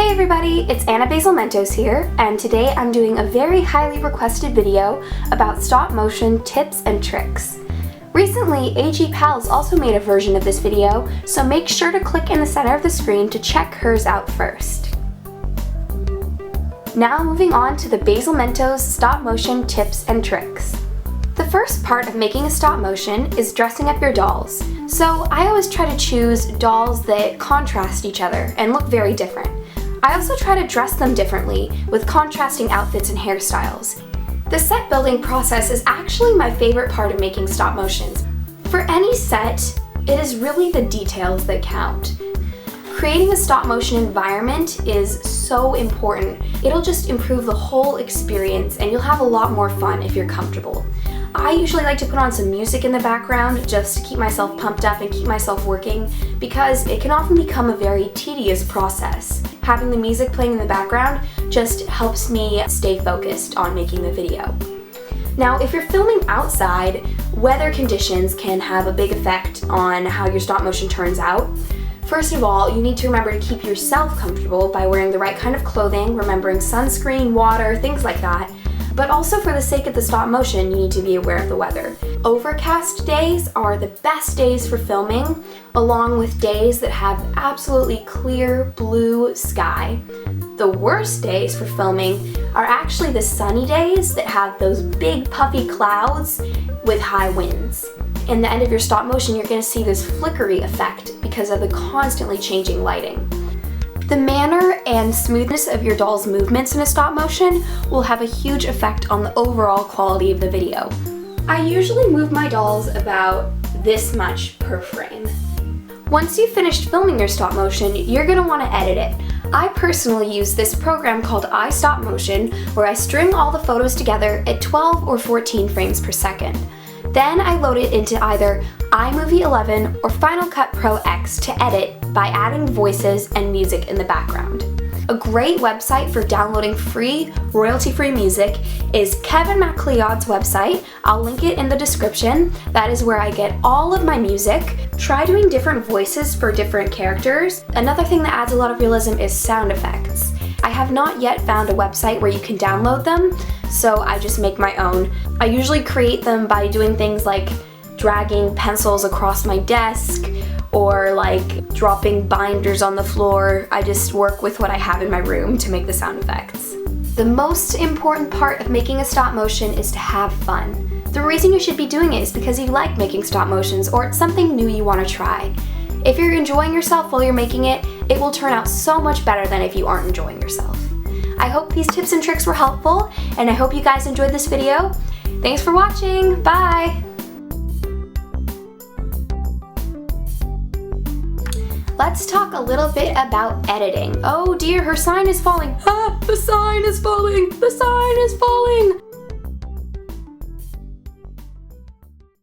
Hey everybody, it's Basilmentos here, and today I'm doing a very highly requested video about stop motion tips and tricks. Recently, AG Pals also made a version of this video, so make sure to click in the center of the screen to check hers out first. Now moving on to the Basilmentos stop motion tips and tricks. The first part of making a stop motion is dressing up your dolls. So I always try to choose dolls that contrast each other and look very different. I also try to dress them differently with contrasting outfits and hairstyles. The set building process is actually my favorite part of making stop motions. For any set, it is really the details that count. Creating a stop motion environment is so important. It'll just improve the whole experience and you'll have a lot more fun if you're comfortable. I usually like to put on some music in the background just to keep myself pumped up and keep myself working because it can often become a very tedious process. Having the music playing in the background just helps me stay focused on making the video. Now, if you're filming outside, weather conditions can have a big effect on how your stop motion turns out. First of all, you need to remember to keep yourself comfortable by wearing the right kind of clothing, remembering sunscreen, water, things like that. But also for the sake of the stop motion, you need to be aware of the weather. Overcast days are the best days for filming, along with days that have absolutely clear blue sky. The worst days for filming are actually the sunny days that have those big puffy clouds with high winds. In the end of your stop motion, you're going to see this flickery effect because of the constantly changing lighting. The manner and smoothness of your doll's movements in a stop motion will have a huge effect on the overall quality of the video. I usually move my dolls about this much per frame. Once you've finished filming your stop motion, you're going to want to edit it. I personally use this program called iStopMotion, where I string all the photos together at 12 or 14 frames per second. Then I load it into either iMovie 11 or Final Cut Pro X to edit by adding voices and music in the background. A great website for downloading free, royalty-free music is Kevin MacLeod's website. I'll link it in the description. That is where I get all of my music. Try doing different voices for different characters. Another thing that adds a lot of realism is sound effects. I have not yet found a website where you can download them, so I just make my own. I usually create them by doing things like dragging pencils across my desk or like dropping binders on the floor. I just work with what I have in my room to make the sound effects. The most important part of making a stop motion is to have fun. The reason you should be doing it is because you like making stop motions or it's something new you want to try. If you're enjoying yourself while you're making it, it will turn out so much better than if you aren't enjoying yourself. I hope these tips and tricks were helpful, and I hope you guys enjoyed this video. Thanks for watching, bye! Let's talk a little bit about editing. Oh dear, her sign is falling. Ah, the sign is falling! The sign is falling!